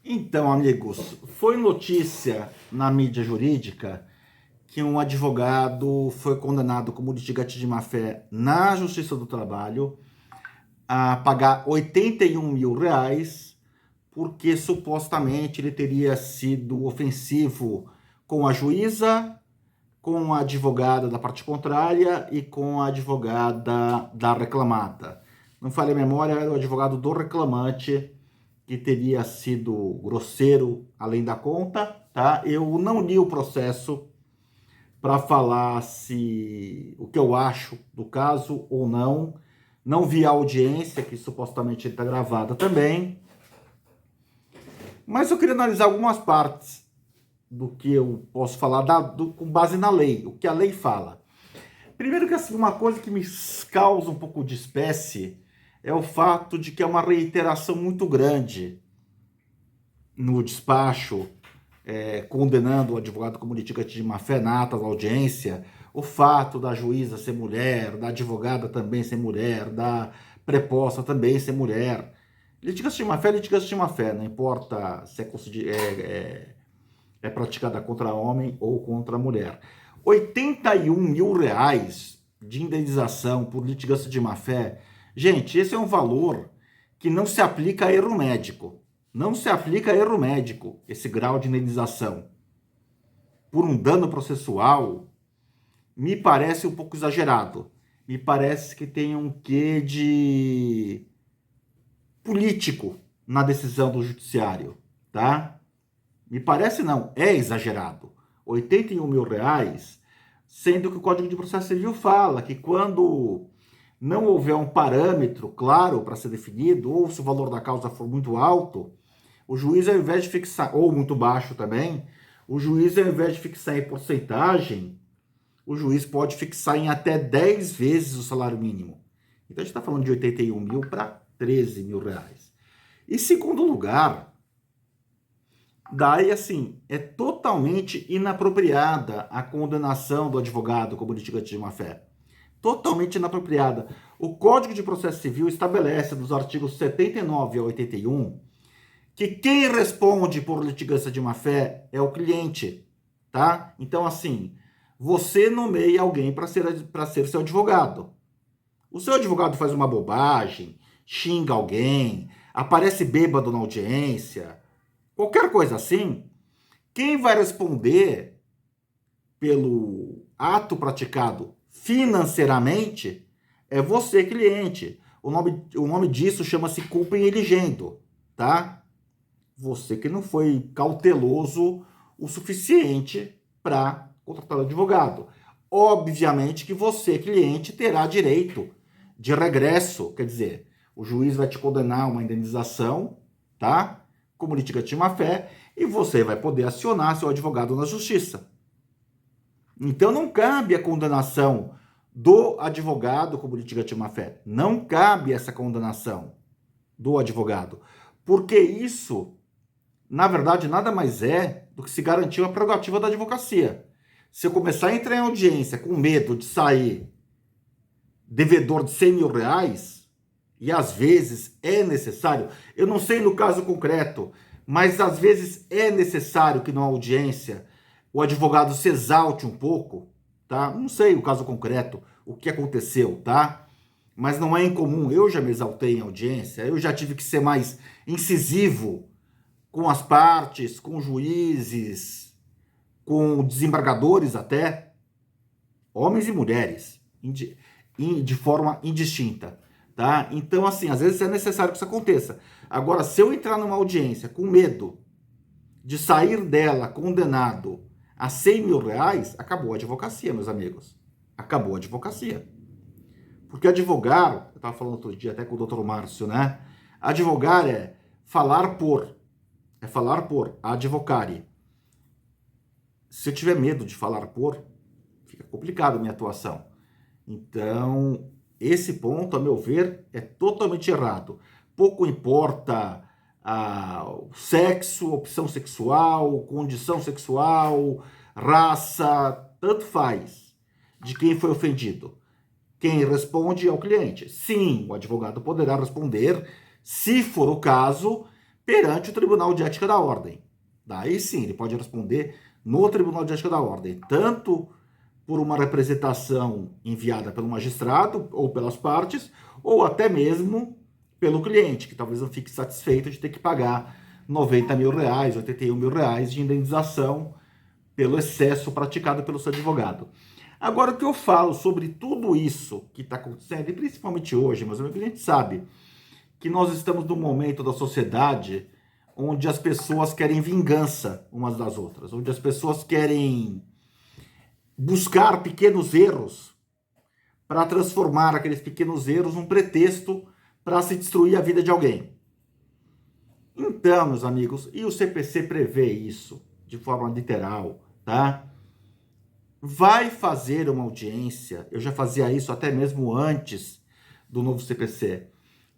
Então, amigos, foi notícia na mídia jurídica que um advogado foi condenado como litigante de má-fé na Justiça do Trabalho a pagar R$ 81 mil porque supostamente ele teria sido ofensivo com a juíza, com a advogada da parte contrária e com a advogada da reclamada. Não falei a memória, era o advogado do reclamante que teria sido grosseiro além da conta, tá? Eu não li o processo para falar se o que eu acho do caso ou não. Não vi a audiência, que supostamente está gravada também. Mas eu queria analisar algumas partes do que eu posso falar com base na lei, o que a lei fala. Primeiro que assim, uma coisa que me causa um pouco de espécie é o fato de que é uma reiteração muito grande no despacho, condenando o advogado como litigante de má-fé na ata da audiência, o fato da juíza ser mulher, da advogada também ser mulher, da preposta também ser mulher. Litigância de má-fé é litigância de má-fé, não importa se é praticada contra homem ou contra mulher. R$ 81 mil de indenização por litigância de má-fé, gente, esse é um valor que não se aplica a erro médico. Não se aplica a erro médico esse grau de indenização por um dano processual. Me parece um pouco exagerado. Me parece que tem um quê de político na decisão do judiciário, tá? Me parece não, é exagerado. R$ 81 mil, sendo que o Código de Processo Civil fala que quando não houver um parâmetro claro para ser definido, ou se o valor da causa for muito alto, o juiz, ao invés de fixar, ou muito baixo também, o juiz, ao invés de fixar em porcentagem, o juiz pode fixar em até 10 vezes o salário mínimo. Então a gente está falando de 81 mil para R$ 13 mil. E segundo lugar, daí assim, é totalmente inapropriada a condenação do advogado como litigante de má-fé. Totalmente inapropriada. O Código de Processo Civil estabelece nos artigos 79 a 81 que quem responde por litigância de má-fé é o cliente, tá? Então, assim, você nomeia alguém para ser seu advogado. O seu advogado faz uma bobagem, xinga alguém, aparece bêbado na audiência, qualquer coisa assim, quem vai responder pelo ato praticado financeiramente é você, cliente. O nome disso chama-se culpa in eligendo, tá? Você que não foi cauteloso o suficiente para contratar um advogado. Obviamente que você, cliente, terá direito de regresso, quer dizer, o juiz vai te condenar a uma indenização, tá? Como litigante de má-fé, e você vai poder acionar seu advogado na justiça. Então não cabe a condenação do advogado como litigante de má-fé. Não cabe essa condenação do advogado, porque isso na verdade, nada mais é do que se garantir uma prerrogativa da advocacia. Se eu começar a entrar em audiência com medo de sair devedor de R$ 100 mil, e às vezes é necessário, eu não sei no caso concreto, mas às vezes é necessário que na audiência o advogado se exalte um pouco, tá? Não sei o caso concreto, o que aconteceu, tá? Mas não é incomum, eu já me exaltei em audiência, eu já tive que ser mais incisivo com as partes, com juízes, com desembargadores até, homens e mulheres, de forma indistinta, tá? Então, assim, às vezes é necessário que isso aconteça. Agora, se eu entrar numa audiência com medo de sair dela condenado a R$ 100 mil, acabou a advocacia, meus amigos. Acabou a advocacia. Porque advogar, eu estava falando outro dia até com o doutor Márcio, né? Advogar é falar por advocare. Se eu tiver medo de falar por, fica complicado a minha atuação. Então, esse ponto, a meu ver, é totalmente errado. Pouco importa o sexo, opção sexual, condição sexual, raça, tanto faz de quem foi ofendido. Quem responde é o cliente. Sim, o advogado poderá responder, se for o caso, perante o Tribunal de Ética da Ordem. Daí sim, ele pode responder no Tribunal de Ética da Ordem, tanto por uma representação enviada pelo magistrado ou pelas partes, ou até mesmo pelo cliente, que talvez não fique satisfeito de ter que pagar R$90 mil, R$81 mil de indenização pelo excesso praticado pelo seu advogado. Agora, o que eu falo sobre tudo isso que está acontecendo, e principalmente hoje, mas o meu cliente sabe que nós estamos num momento da sociedade onde as pessoas querem vingança umas das outras, onde as pessoas querem buscar pequenos erros para transformar aqueles pequenos erros num pretexto para se destruir a vida de alguém. Então, meus amigos, e o CPC prevê isso de forma literal, tá? Vai fazer uma audiência, eu já fazia isso até mesmo antes do novo CPC,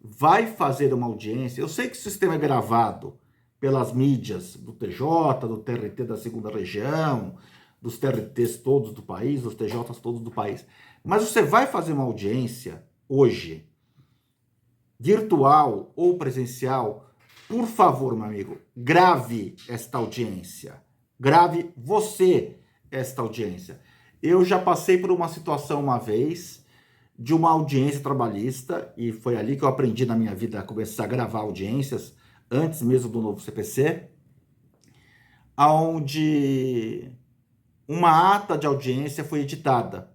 vai fazer uma audiência, eu sei que o sistema é gravado pelas mídias do TJ, do TRT da segunda região, dos TRTs todos do país, dos TJs todos do país, mas você vai fazer uma audiência hoje, virtual ou presencial, por favor, meu amigo, grave esta audiência, grave você esta audiência. Eu já passei por uma situação uma vez de uma audiência trabalhista e foi ali que eu aprendi na minha vida a começar a gravar audiências antes mesmo do novo CPC, onde uma ata de audiência foi editada.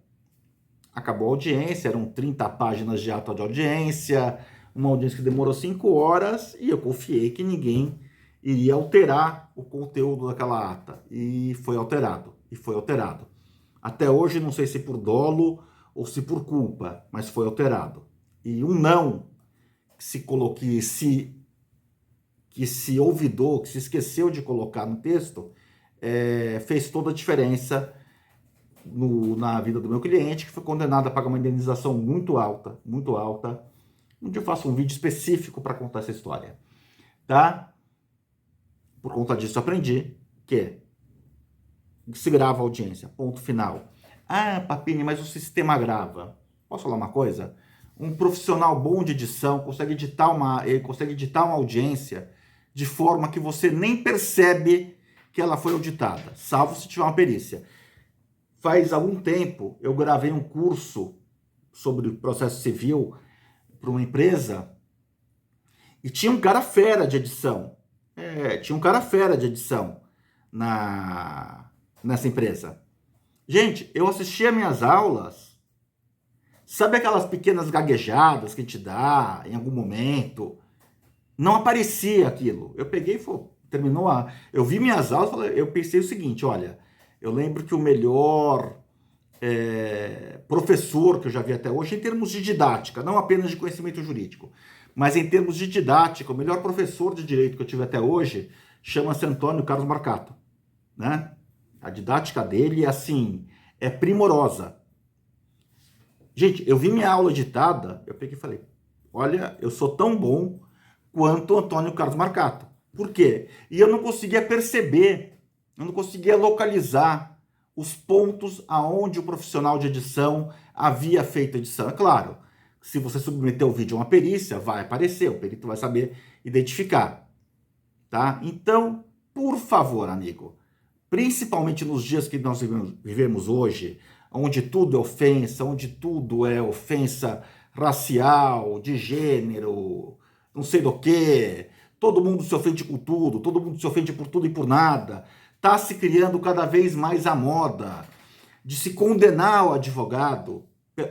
Acabou a audiência, eram 30 páginas de ata de audiência, uma audiência que demorou 5 horas e eu confiei que ninguém iria alterar o conteúdo daquela ata. E foi alterado. Até hoje, não sei se por dolo ou se por culpa, mas foi alterado. E um não que se olvidou, que se esqueceu de colocar no texto, fez toda a diferença na vida do meu cliente, que foi condenado a pagar uma indenização muito alta, muito alta. Um dia eu faço um vídeo específico para contar essa história, tá? Por conta disso eu aprendi que se grava a audiência, ponto final. Ah, Papini, mas o sistema grava. Posso falar uma coisa? Um profissional bom de edição consegue editar uma audiência de forma que você nem percebe que ela foi auditada, salvo se tiver uma perícia. Faz algum tempo eu gravei um curso sobre processo civil para uma empresa e tinha um cara fera de edição. Nessa empresa. Gente, eu assistia minhas aulas, sabe aquelas pequenas gaguejadas que te dá em algum momento? Não aparecia aquilo. Eu peguei e eu vi minhas aulas, eu pensei o seguinte, olha, eu lembro que o melhor professor que eu já vi até hoje, em termos de didática, não apenas de conhecimento jurídico, mas em termos de didática, o melhor professor de direito que eu tive até hoje chama-se Antônio Carlos Marcato, né? A didática dele, assim, é primorosa. Gente, eu vi minha aula editada, eu peguei e falei, olha, eu sou tão bom quanto Antônio Carlos Marcato. Por quê? E eu não conseguia perceber, eu não conseguia localizar os pontos aonde o profissional de edição havia feito a edição. É claro, se você submeter o vídeo a uma perícia, vai aparecer, o perito vai saber identificar, tá? Então, por favor, amigo, principalmente nos dias que nós vivemos hoje, onde tudo é ofensa racial, de gênero, não sei do que, todo mundo se ofende com tudo, todo mundo se ofende por tudo e por nada, está se criando cada vez mais a moda de se condenar o advogado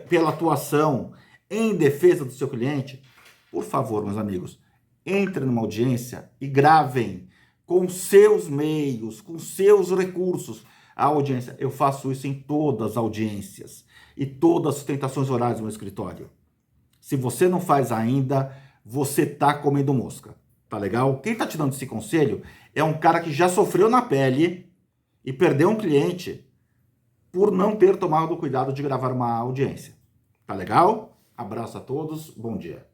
pela atuação em defesa do seu cliente. Por favor, meus amigos, entrem numa audiência e gravem com seus meios, com seus recursos, a audiência. Eu faço isso em todas as audiências e todas as sustentações orais do meu escritório. Se você não faz ainda, você tá comendo mosca, tá legal? Quem tá te dando esse conselho é um cara que já sofreu na pele e perdeu um cliente por não ter tomado o cuidado de gravar uma audiência. Tá legal? Abraço a todos, bom dia.